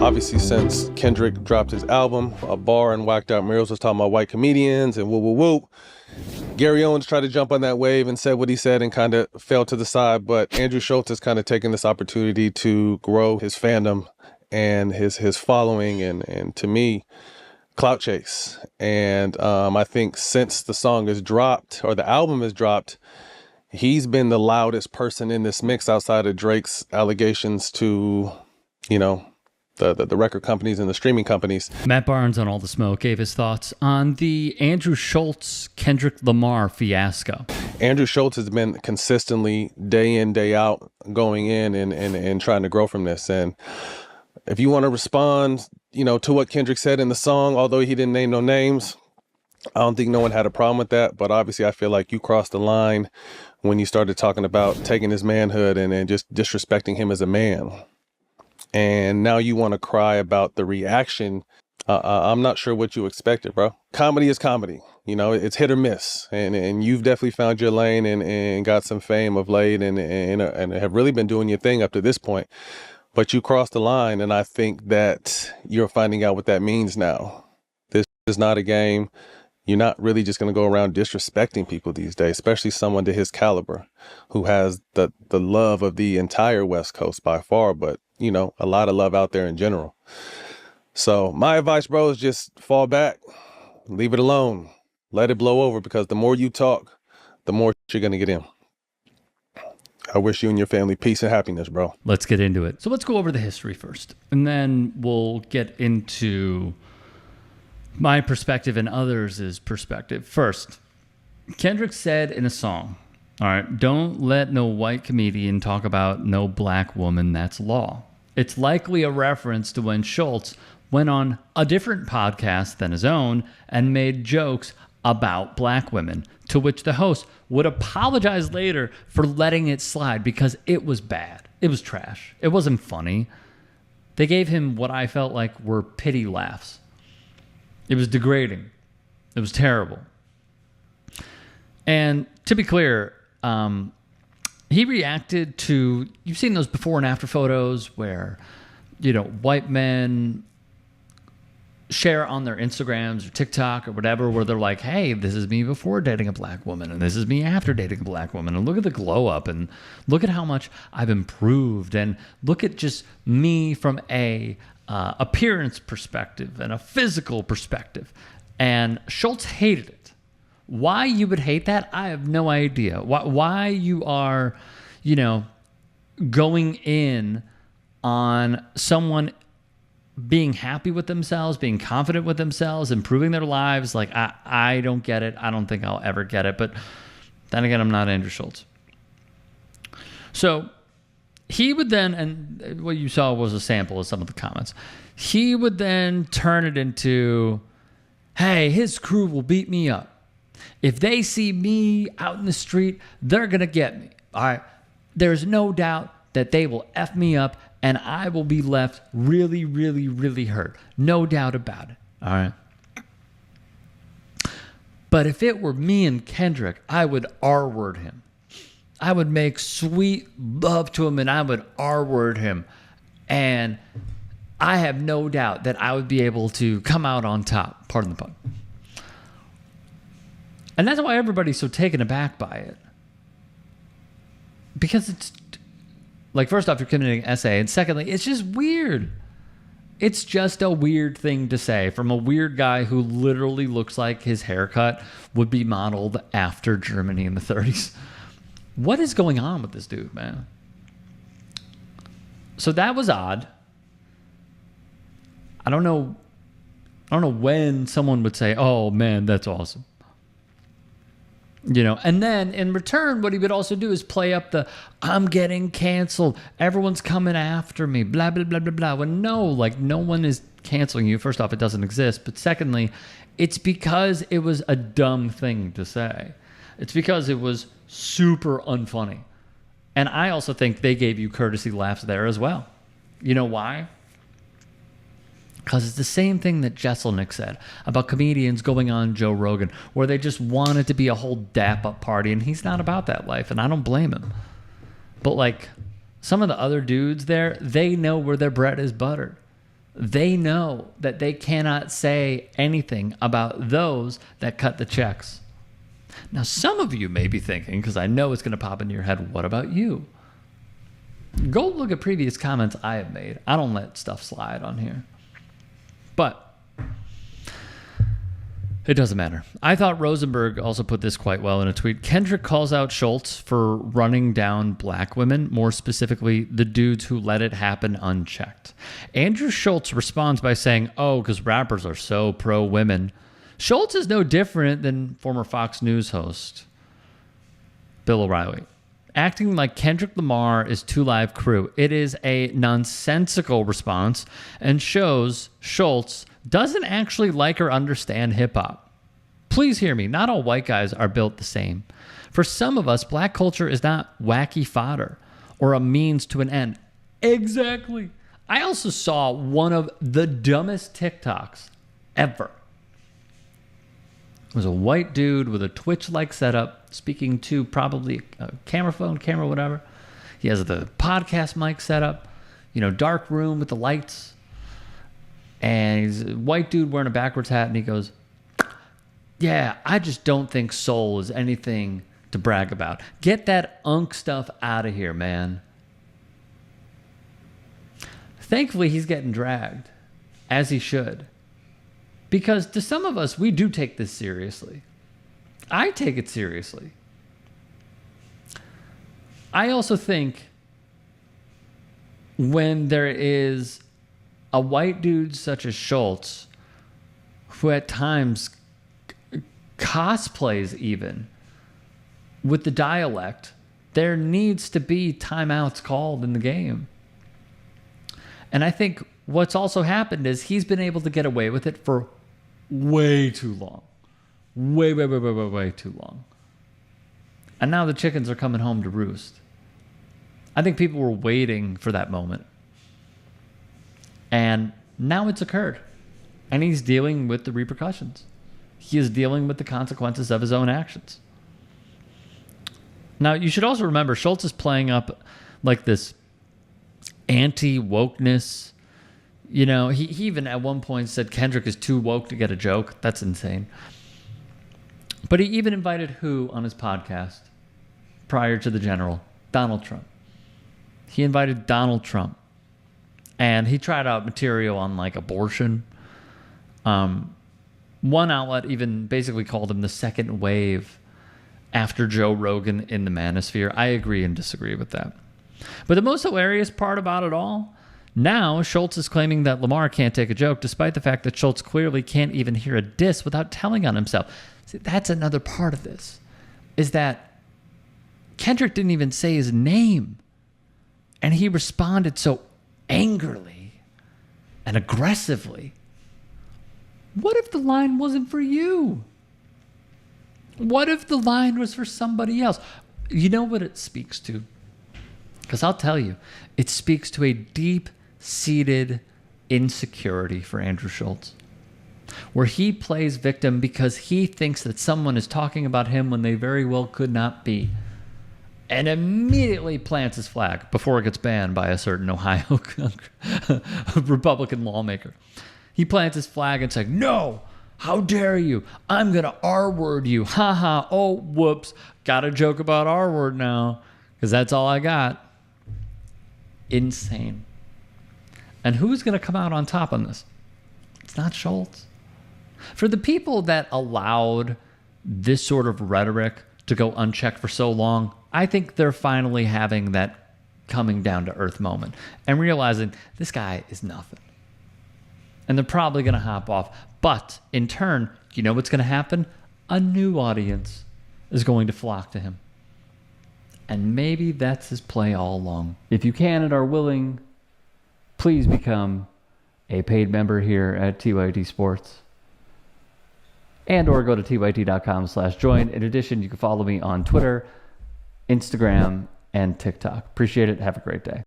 Obviously, since Kendrick dropped his album, A Bar and Whacked Out Murals was talking about white comedians and whoop, whoop, whoop. Gary Owens tried to jump on that wave and said what he said and kind of fell to the side. But Andrew Schulz has kind of taken this opportunity to grow his fandom and his following and to me, clout chase. And I think since the song is dropped or the album is dropped, he's been the loudest person in this mix outside of Drake's allegations to, you know, the record companies and the streaming companies. Matt Barnes on All the Smoke gave his thoughts on the Andrew Schulz, Kendrick Lamar fiasco. Andrew Schulz has been consistently day in, day out going in and trying to grow from this. And if you want to respond, you know, to what Kendrick said in the song, although he didn't name no names, I don't think no one had a problem with that. But obviously I feel like you crossed the line when you started talking about taking his manhood and just disrespecting him as a man. And now you want to cry about the reaction. I'm not sure what you expected, bro. Comedy is comedy. You know, it's hit or miss. And you've definitely found your lane and got some fame of late and have really been doing your thing up to this point. But you crossed the line, and I think that you're finding out what that means now. This is not a game. You're not really just going to go around disrespecting people these days, especially someone to his caliber who has the love of the entire West Coast by far, but, you know, a lot of love out there in general. So my advice, bro, is just fall back, leave it alone, let it blow over, because the more you talk, the more you're going to get in. I wish you and your family peace and happiness, bro. Let's get into it. So let's go over the history first, and then we'll get into my perspective and others' perspective. First, Kendrick said in a song, all right, don't let no white comedian talk about no black woman, that's law. It's likely a reference to when Schulz went on a different podcast than his own and made jokes about black women, to which the host would apologize later for letting it slide because it was bad. It was trash. It wasn't funny. They gave him what I felt like were pity laughs. It was degrading. It was terrible. And to be clear, he reacted to, you've seen those before and after photos where, you know, white men share on their Instagrams or TikTok or whatever, where they're like, hey, this is me before dating a black woman, and this is me after dating a black woman, and look at the glow up, and look at how much I've improved, and look at just me from a appearance perspective and a physical perspective. And Schulz hated it. Why you would hate that, I have no idea. Why you are, you know, going in on someone being happy with themselves, being confident with themselves, improving their lives. Like, I don't get it. I don't think I'll ever get it. But then again, I'm not Andrew Schulz. So he would then, and what you saw was a sample of some of the comments, he would then turn it into, hey, his crew will beat me up. If they see me out in the street, they're going to get me. All right. There's no doubt that they will F me up and I will be left really, really, really hurt. No doubt about it. All right. But if it were me and Kendrick, I would R-word him. I would make sweet love to him and I would R-word him. And I have no doubt that I would be able to come out on top. Pardon the pun. And that's why everybody's so taken aback by it. Because it's, like, first off, you're committing an essay. And secondly, it's just weird. It's just a weird thing to say from a weird guy who literally looks like his haircut would be modeled after Germany in the 30s. What is going on with this dude, man? So that was odd. I don't know when someone would say, oh, man, that's awesome. You know, and then in return, what he would also do is play up the, I'm getting canceled, everyone's coming after me, blah, blah, blah, blah, blah. Well, no, like, no one is canceling you. First off, it doesn't exist. But secondly, it's because it was a dumb thing to say. It's because it was super unfunny. And I also think they gave you courtesy laughs there as well. You know why? Because it's the same thing that Jesselnick said about comedians going on Joe Rogan, where they just want it to be a whole dap-up party, and he's not about that life, and I don't blame him. But, like, some of the other dudes there, they know where their bread is buttered. They know that they cannot say anything about those that cut the checks. Now, some of you may be thinking, because I know it's going to pop into your head, what about you? Go look at previous comments I have made. I don't let stuff slide on here. But it doesn't matter. I thought Rosenberg also put this quite well in a tweet. Kendrick calls out Schulz for running down black women, more specifically, the dudes who let it happen unchecked. Andrew Schulz responds by saying, oh, because rappers are so pro-women. Schulz is no different than former Fox News host Bill O'Reilly. Acting like Kendrick Lamar is 2 Live Crew. It is a nonsensical response and shows Schulz doesn't actually like or understand hip-hop. Please hear me. Not all white guys are built the same. For some of us, black culture is not wacky fodder or a means to an end. Exactly. I also saw one of the dumbest TikToks ever. It was a white dude with a Twitch-like setup speaking to probably a camera, whatever. He has the podcast mic set up, dark room with the lights. And he's a white dude wearing a backwards hat, and he goes, yeah, I just don't think soul is anything to brag about. Get that unk stuff out of here, man. Thankfully, he's getting dragged, as he should. Because to some of us, we do take this seriously. I take it seriously. I also think when there is a white dude such as Schulz, who at times cosplays even with the dialect, there needs to be timeouts called in the game. And I think what's also happened is he's been able to get away with it for way too long. Way too long. And now the chickens are coming home to roost. I think people were waiting for that moment. And now it's occurred. And he's dealing with the repercussions. He is dealing with the consequences of his own actions. Now, you should also remember, Schulz is playing up like this anti-wokeness. He even at one point said Kendrick is too woke to get a joke. That's insane. But he even invited who on his podcast prior to the general? Donald Trump. He invited Donald Trump. And he tried out material on like abortion. One outlet even basically called him the second wave after Joe Rogan in the manosphere. I agree and disagree with that. But the most hilarious part about it all, now Schulz is claiming that Lamar can't take a joke, despite the fact that Schulz clearly can't even hear a diss without telling on himself. See, that's another part of this, is that Kendrick didn't even say his name. And he responded so angrily and aggressively. What if the line wasn't for you? What if the line was for somebody else? You know what it speaks to? Because I'll tell you, it speaks to a deep-seated insecurity for Andrew Schulz, where he plays victim because he thinks that someone is talking about him when they very well could not be, and immediately plants his flag before it gets banned by a certain Ohio Republican lawmaker. He plants his flag and says, no, how dare you? I'm going to R-word you. Ha ha. Oh, whoops. Got a joke about R-word now because that's all I got. Insane. And who's going to come out on top on this? It's not Schulz. For the people that allowed this sort of rhetoric to go unchecked for so long, I think they're finally having that coming down to earth moment and realizing this guy is nothing. And they're probably going to hop off. But in turn, you know what's going to happen? A new audience is going to flock to him. And maybe that's his play all along. If you can and are willing, please become a paid member here at TYT Sports. And or go to tyt.com/join. In addition, you can follow me on Twitter, Instagram, and TikTok. Appreciate it. Have a great day.